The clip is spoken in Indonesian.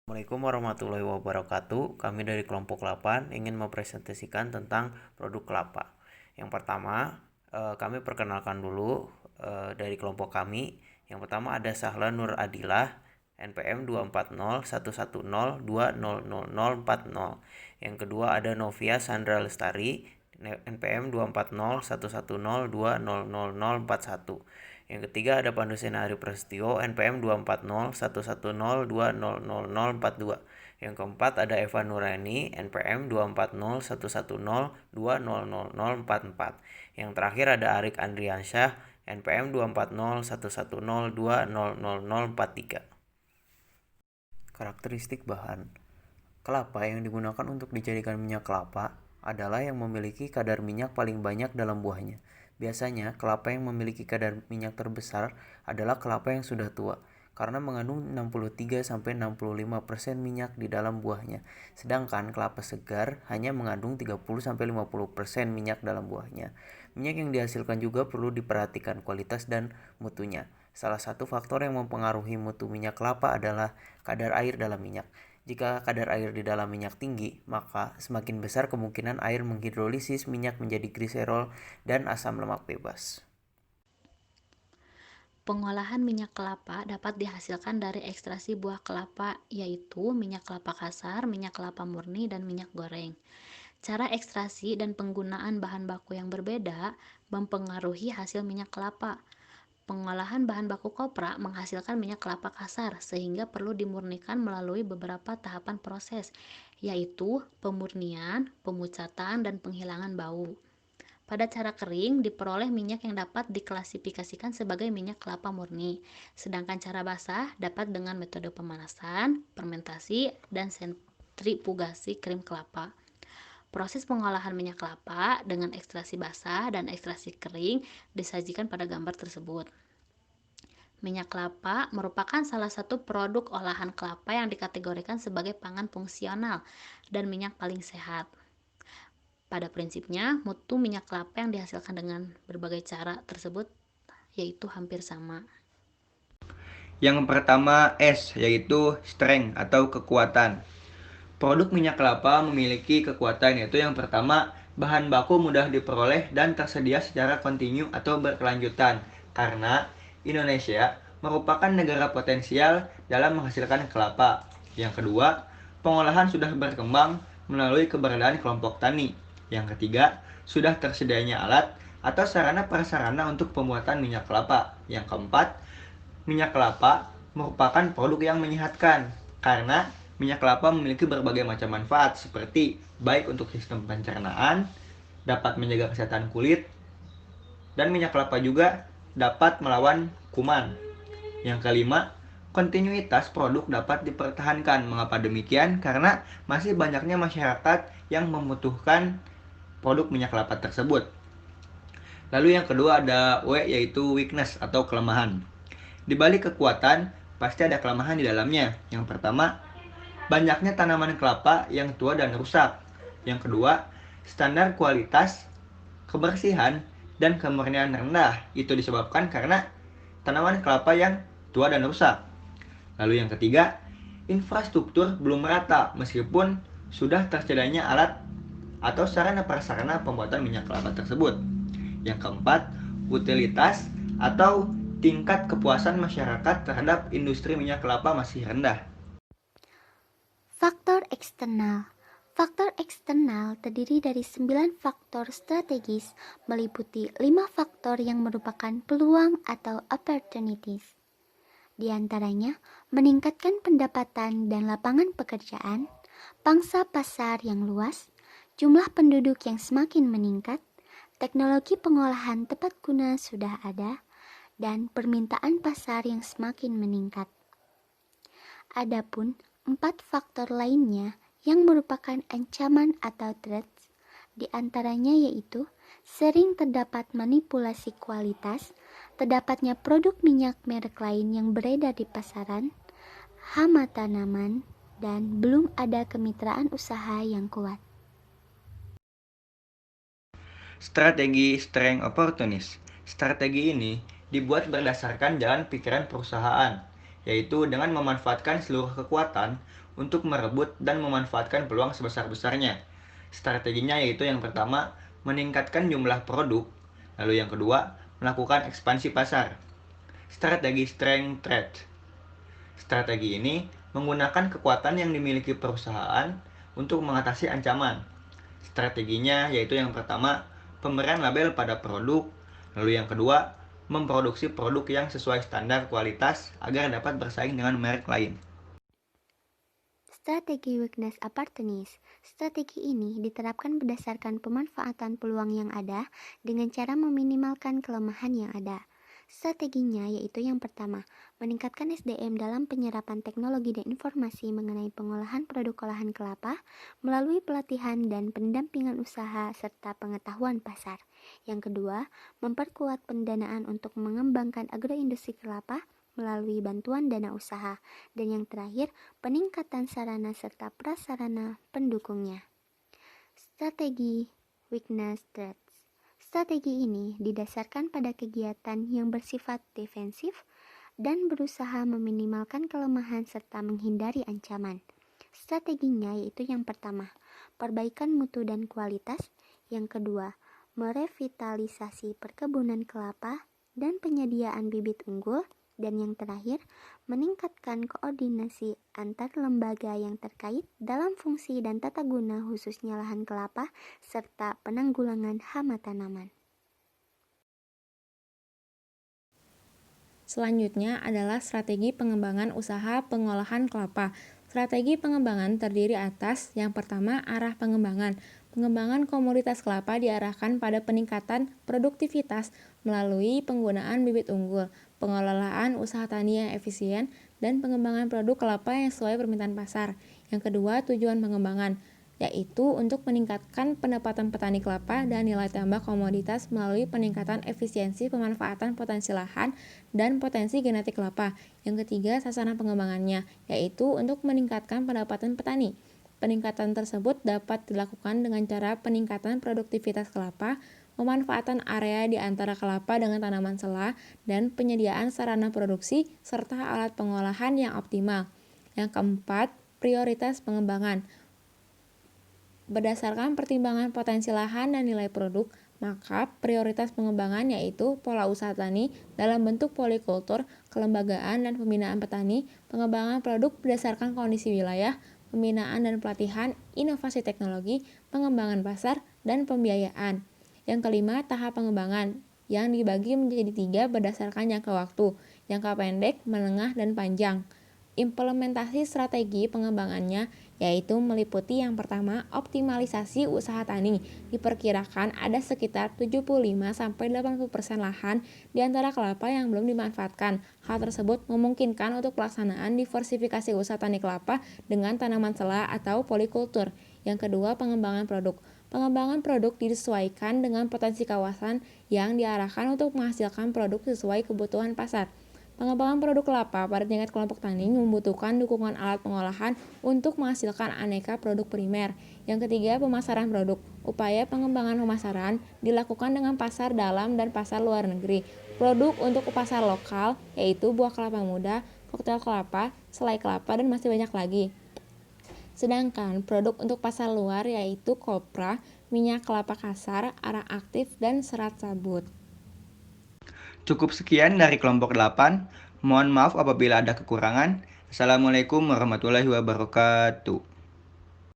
Assalamualaikum warahmatullahi wabarakatuh. Kami dari kelompok 8 ingin mempresentasikan tentang produk kelapa. Yang pertama, kami perkenalkan dulu dari kelompok kami. Yang pertama ada Sahla Nur Adilah, NPM 24011020040. Yang kedua ada Novia Sandra Lestari, NPM 24011020041. Yang ketiga ada Pandusena Ari Prasetyo, NPM 24011020042. Yang keempat ada Eva Nurani, NPM 24011020044. Yang terakhir ada Arik Andriansyah, NPM 24011020043. Karakteristik bahan. Kelapa yang digunakan untuk dijadikan minyak kelapa adalah yang memiliki kadar minyak paling banyak dalam buahnya. Biasanya, kelapa yang memiliki kadar minyak terbesar adalah kelapa yang sudah tua, karena mengandung 63-65% minyak di dalam buahnya. Sedangkan kelapa segar hanya mengandung 30-50% minyak dalam buahnya. Minyak yang dihasilkan juga perlu diperhatikan kualitas dan mutunya. Salah satu faktor yang mempengaruhi mutu minyak kelapa adalah kadar air dalam minyak. Jika kadar air di dalam minyak tinggi, maka semakin besar kemungkinan air menghidrolisis minyak menjadi gliserol dan asam lemak bebas. Pengolahan minyak kelapa dapat dihasilkan dari ekstraksi buah kelapa, yaitu minyak kelapa kasar, minyak kelapa murni, dan minyak goreng. Cara ekstraksi dan penggunaan bahan baku yang berbeda mempengaruhi hasil minyak kelapa. Pengolahan bahan baku kopra menghasilkan minyak kelapa kasar, sehingga perlu dimurnikan melalui beberapa tahapan proses, yaitu pemurnian, pemucatan, dan penghilangan bau. Pada cara kering, diperoleh minyak yang dapat diklasifikasikan sebagai minyak kelapa murni, sedangkan cara basah dapat dengan metode pemanasan, fermentasi, dan sentrifugasi krim kelapa. Proses pengolahan minyak kelapa dengan ekstraksi basah dan ekstraksi kering disajikan pada gambar tersebut. Minyak kelapa merupakan salah satu produk olahan kelapa yang dikategorikan sebagai pangan fungsional dan minyak paling sehat. Pada prinsipnya, mutu minyak kelapa yang dihasilkan dengan berbagai cara tersebut yaitu hampir sama. Yang pertama S, yaitu strength atau kekuatan. Produk minyak kelapa memiliki kekuatan, yaitu yang pertama, bahan baku mudah diperoleh dan tersedia secara kontinu atau berkelanjutan, karena Indonesia merupakan negara potensial dalam menghasilkan kelapa. Yang kedua, pengolahan sudah berkembang melalui keberadaan kelompok tani. Yang ketiga, sudah tersedianya alat atau sarana prasarana untuk pembuatan minyak kelapa. Yang keempat, minyak kelapa merupakan produk yang menyehatkan karena minyak kelapa memiliki berbagai macam manfaat seperti baik untuk sistem pencernaan, dapat menjaga kesehatan kulit, dan minyak kelapa juga dapat melawan kuman. Yang kelima, kontinuitas produk dapat dipertahankan. Mengapa demikian? Karena masih banyaknya masyarakat yang membutuhkan produk minyak kelapa tersebut. Lalu yang kedua ada W, yaitu weakness atau kelemahan. Di balik kekuatan, pasti ada kelemahan di dalamnya. Yang pertama, banyaknya tanaman kelapa yang tua dan rusak. Yang kedua, standar kualitas, kebersihan, dan kemurnian rendah. Itu disebabkan karena tanaman kelapa yang tua dan rusak. Lalu yang ketiga, infrastruktur belum merata meskipun sudah tersedianya alat atau sarana prasarana pembuatan minyak kelapa tersebut. Yang keempat, utilitas atau tingkat kepuasan masyarakat terhadap industri minyak kelapa masih rendah. Faktor eksternal. Faktor eksternal terdiri dari 9 faktor strategis meliputi 5 faktor yang merupakan peluang atau opportunities. Di antaranya, meningkatkan pendapatan dan lapangan pekerjaan, pangsa pasar yang luas, jumlah penduduk yang semakin meningkat, teknologi pengolahan tepat guna sudah ada, dan permintaan pasar yang semakin meningkat. Adapun 4 faktor lainnya yang merupakan ancaman atau threats, di antaranya yaitu sering terdapat manipulasi kualitas, terdapatnya produk minyak merek lain yang beredar di pasaran, hama tanaman, dan belum ada kemitraan usaha yang kuat. Strategi strength opportunist. Strategi ini dibuat berdasarkan jalan pikiran perusahaan yaitu dengan memanfaatkan seluruh kekuatan untuk merebut dan memanfaatkan peluang sebesar-besarnya. Strateginya yaitu yang pertama, meningkatkan jumlah produk, lalu yang kedua, melakukan ekspansi pasar. Strategi strength trade. Strategi ini menggunakan kekuatan yang dimiliki perusahaan untuk mengatasi ancaman. Strateginya yaitu yang pertama, pemberian label pada produk, lalu yang kedua, memproduksi produk yang sesuai standar kualitas agar dapat bersaing dengan merek lain. Strategi weakness opportunities. Strategi ini diterapkan berdasarkan pemanfaatan peluang yang ada dengan cara meminimalkan kelemahan yang ada. Strateginya yaitu yang pertama, meningkatkan SDM dalam penyerapan teknologi dan informasi mengenai pengolahan produk olahan kelapa melalui pelatihan dan pendampingan usaha serta pengetahuan pasar. Yang kedua, memperkuat pendanaan untuk mengembangkan agroindustri kelapa melalui bantuan dana usaha. Dan yang terakhir, peningkatan sarana serta prasarana pendukungnya. Strategi weakness threats. Strategi ini didasarkan pada kegiatan yang bersifat defensif dan berusaha meminimalkan kelemahan serta menghindari ancaman. Strateginya yaitu yang pertama, perbaikan mutu dan kualitas, yang kedua, merevitalisasi perkebunan kelapa dan penyediaan bibit unggul, dan yang terakhir, meningkatkan koordinasi antar lembaga yang terkait dalam fungsi dan tata guna khususnya lahan kelapa serta penanggulangan hama tanaman. Selanjutnya adalah strategi pengembangan usaha pengolahan kelapa. Strategi pengembangan terdiri atas yang pertama, arah pengembangan. Pengembangan komoditas kelapa diarahkan pada peningkatan produktivitas melalui penggunaan bibit unggul, pengelolaan usaha tani yang efisien, dan pengembangan produk kelapa yang sesuai permintaan pasar. Yang kedua, tujuan pengembangan, yaitu untuk meningkatkan pendapatan petani kelapa dan nilai tambah komoditas melalui peningkatan efisiensi pemanfaatan potensi lahan dan potensi genetik kelapa. Yang ketiga, sasaran pengembangannya, yaitu untuk meningkatkan pendapatan petani. Peningkatan tersebut dapat dilakukan dengan cara peningkatan produktivitas kelapa, pemanfaatan area di antara kelapa dengan tanaman sela, dan penyediaan sarana produksi serta alat pengolahan yang optimal. Yang keempat, prioritas pengembangan. Berdasarkan pertimbangan potensi lahan dan nilai produk, maka prioritas pengembangan yaitu pola usaha tani dalam bentuk polikultur, kelembagaan dan pembinaan petani, pengembangan produk berdasarkan kondisi wilayah, pembinaan dan pelatihan, inovasi teknologi, pengembangan pasar, dan pembiayaan. Yang kelima, tahap pengembangan yang dibagi menjadi 3 berdasarkan jangka waktu, jangka pendek, menengah, dan panjang. Implementasi strategi pengembangannya yaitu meliputi yang pertama, optimalisasi usaha tani. Diperkirakan ada sekitar 75-80% lahan di antara kelapa yang belum dimanfaatkan. Hal tersebut memungkinkan untuk pelaksanaan diversifikasi usaha tani kelapa dengan tanaman sela atau polikultur. Yang kedua, pengembangan produk. Pengembangan produk disesuaikan dengan potensi kawasan yang diarahkan untuk menghasilkan produk sesuai kebutuhan pasar. Pengembangan produk kelapa pada tingkat kelompok tani membutuhkan dukungan alat pengolahan untuk menghasilkan aneka produk primer. Yang ketiga, pemasaran produk. Upaya pengembangan pemasaran dilakukan dengan pasar dalam dan pasar luar negeri. Produk untuk pasar lokal yaitu buah kelapa muda, koktail kelapa, selai kelapa, dan masih banyak lagi. Sedangkan produk untuk pasar luar yaitu kopra, minyak kelapa kasar, arang aktif, dan serat sabut. Cukup sekian dari kelompok 8. Mohon maaf apabila ada kekurangan. Assalamualaikum warahmatullahi wabarakatuh.